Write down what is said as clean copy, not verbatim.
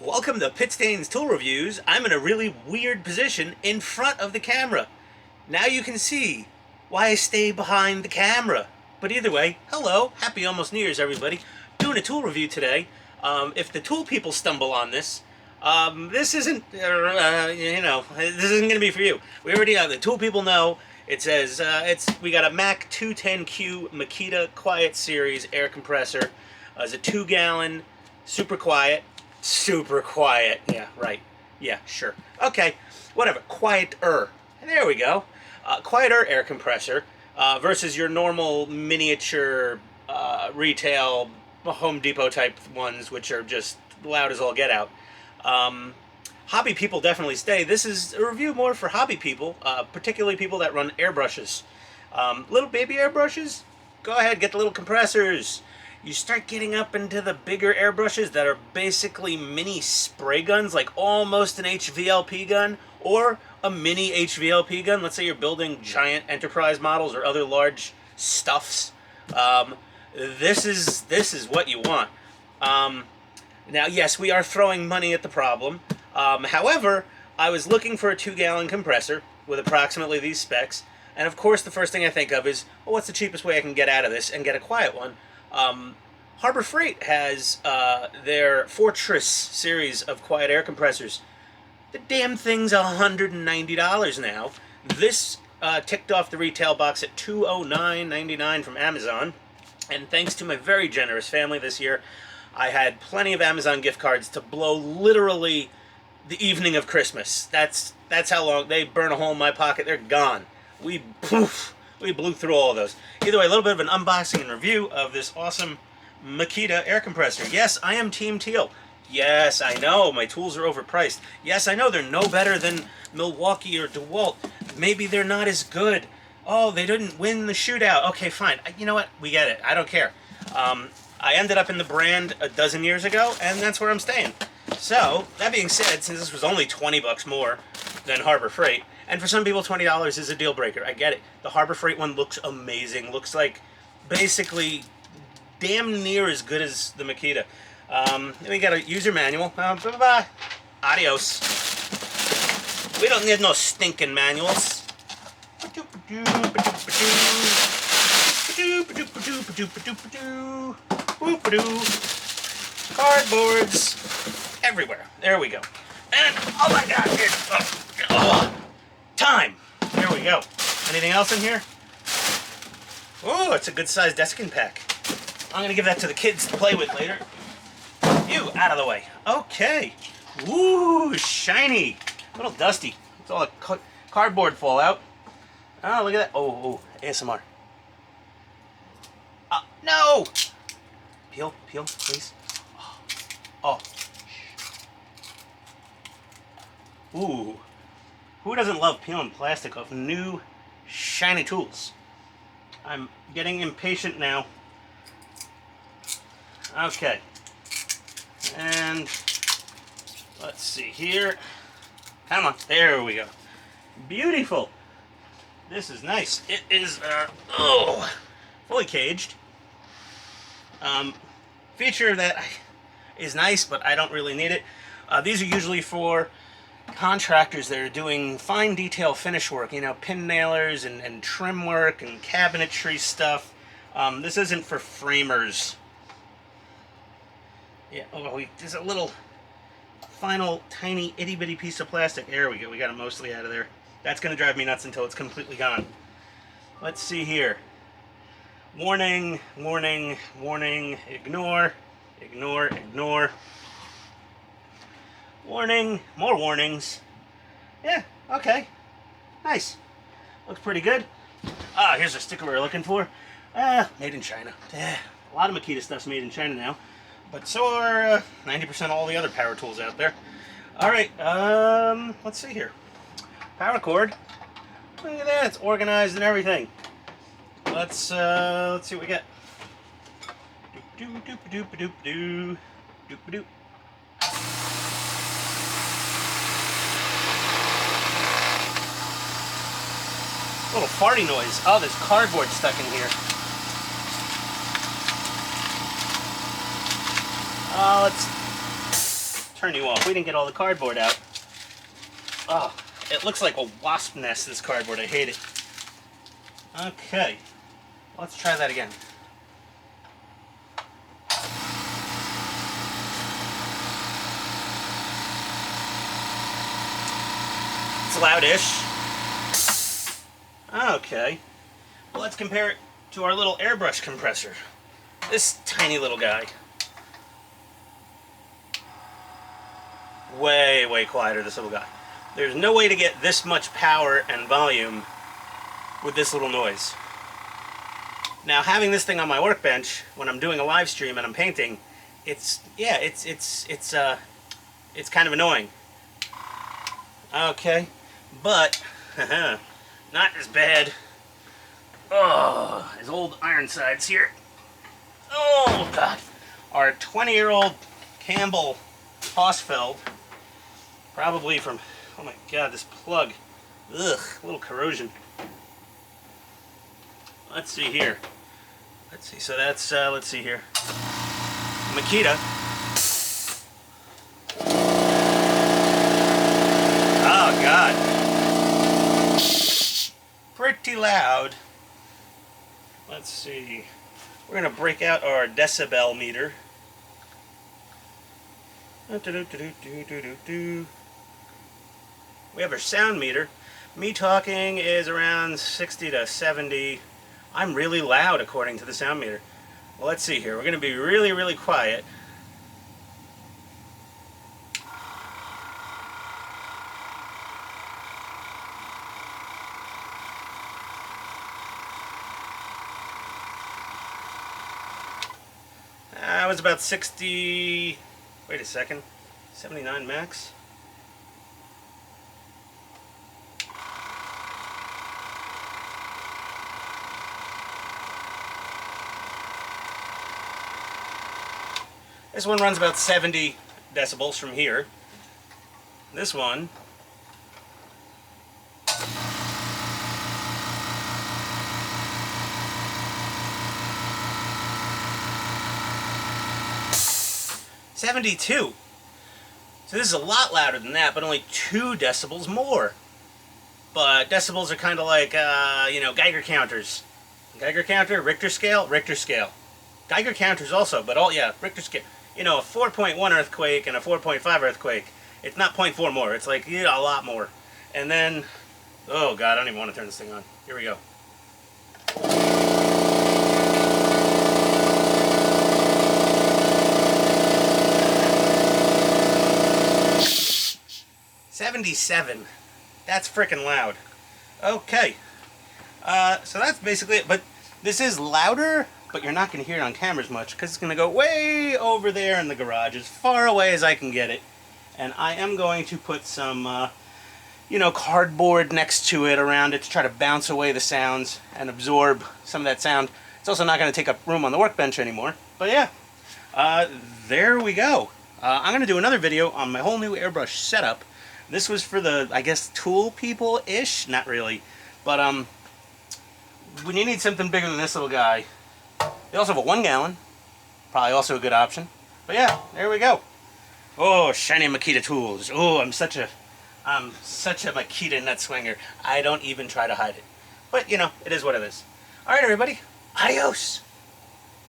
Welcome to Pitstain's Tool Reviews. I'm in a really weird position in front of the camera. Now you can see why I stay behind the camera. But either way, hello, happy almost New Year's everybody. Doing a tool review today. If the tool people stumble on this, this isn't, this isn't going to be for you. We already have the tool people know. It says we got a MAC210Q Makita Quiet Series air compressor. It's a 2-gallon, super quiet. Super quiet. Yeah, right. Yeah, sure. Okay, whatever. Quieter. There we go. Quieter air compressor versus your normal miniature retail Home Depot type ones, which are just loud as all get out. Hobby people definitely stay. This is a review more for hobby people, particularly people that run airbrushes. Little baby airbrushes, go ahead, get the little compressors. You start getting up into the bigger airbrushes that are basically mini spray guns, like almost an HVLP gun or a mini HVLP gun. Let's say you're building giant enterprise models or other large stuffs. This is what you want. Now, yes, we are throwing money at the problem. However, I was looking for a 2-gallon compressor with approximately these specs, and of course the first thing I think of is, well, what's the cheapest way I can get out of this and get a quiet one? Harbor Freight has their Fortress series of quiet air compressors. The damn thing's $190 now. This ticked off the retail box at $209.99 from Amazon. And thanks to my very generous family this year, I had plenty of Amazon gift cards to blow literally the evening of Christmas. That's how long they burn a hole in my pocket. They're gone. We blew through all of those. Either way, a little bit of an unboxing and review of this awesome Makita air compressor. Yes, I am Team Teal. Yes, I know my tools are overpriced. Yes, I know they're no better than Milwaukee or DeWalt. Maybe they're not as good. Oh, they didn't win the shootout. Okay, fine. You know what? We get it. I don't care. I ended up in the brand a dozen years ago, and that's where I'm staying. So, that being said, since this was only 20 bucks more than Harbor Freight, and for some people $20 is a deal breaker, I get it. The Harbor Freight one looks amazing. Looks like basically damn near as good as the Makita. Then we got a user manual. Bye-bye. Adios. We don't need no stinking manuals. Cardboards everywhere. There we go. And oh my god, time. There we go. Anything else in here? Oh, it's a good sized desking pack. I'm gonna give that to the kids to play with later. You out of the way. Okay. Ooh, shiny. A little dusty. It's all the cardboard fallout. Oh, look at that. Oh, ASMR. No! Peel, please. Oh. Ooh. Who doesn't love peeling plastic off new, shiny tools? I'm getting impatient now. Okay. And let's see here. Come on. There we go. Beautiful. This is nice. It is, fully caged. Feature that is nice, but I don't really need it. These are usually for contractors that are doing fine detail finish work, you know, pin nailers and trim work and cabinetry stuff. This isn't for framers. Yeah, there's a little final tiny itty bitty piece of plastic. There we go, we got it mostly out of there. That's going to drive me nuts until it's completely gone. Let's see here. Warning, warning, warning, ignore, ignore, ignore. Warning, more warnings. Yeah, okay. Nice. Looks pretty good. Here's a sticker we were looking for. Made in China. A lot of Makita stuff's made in China now. But so are 90% all the other power tools out there. Alright, let's see here. Power cord. Look at that, it's organized and everything. Let's see what we got. Doop-a-doop-a-doop-a-doop-a-doo. Doop-a-doop. Little farty noise. Oh, there's cardboard stuck in here. Let's turn you off. We didn't get all the cardboard out. Oh, it looks like a wasp nest, this cardboard. I hate it. Okay, let's try that again. It's loudish. Okay, well, let's compare it to our little airbrush compressor. This tiny little guy. Way, way quieter, this little guy. There's no way to get this much power and volume with this little noise. Now, having this thing on my workbench when I'm doing a live stream and I'm painting, it's kind of annoying. Okay, but not as bad. Oh, his old Ironsides here. Oh God, our 20-year-old Campbell Hausfeld, probably from, oh my God, this plug, ugh, a little corrosion. Let's see here. Let's see. So that's let's see here. Makita. Oh God. Pretty loud. Let's see. We're gonna break out our decibel meter. We have our sound meter. Me talking is around 60 to 70. I'm really loud according to the sound meter. Well, let's see here. We're gonna be really, really quiet. I was about 60, wait a second, 79 max. This one runs about 70 decibels from here. This one $72. So this is a lot louder than that, but only 2 decibels more. But decibels are kind of like, you know, Geiger counters. Geiger counter, Richter scale, Richter scale. Geiger counters also, but all, yeah, Richter scale. You know, a 4.1 earthquake and a 4.5 earthquake, it's not 0.4 more, it's like, yeah, a lot more. And then, oh God, I don't even want to turn this thing on. Here we go. $77. That's freaking loud. Okay. So that's basically it. But this is louder, but you're not going to hear it on camera as much because it's going to go way over there in the garage, as far away as I can get it. And I am going to put some, you know, cardboard next to it, around it, to try to bounce away the sounds and absorb some of that sound. It's also not going to take up room on the workbench anymore. But yeah, there we go. I'm going to do another video on my whole new airbrush setup. This was for the, I guess, tool people-ish? Not really. But when you need something bigger than this little guy, they also have a 1 gallon. Probably also a good option. But yeah, there we go. Oh, shiny Makita tools. Oh, I'm such a Makita nut swinger. I don't even try to hide it. But, you know, it is what it is. Alright, everybody. Adios.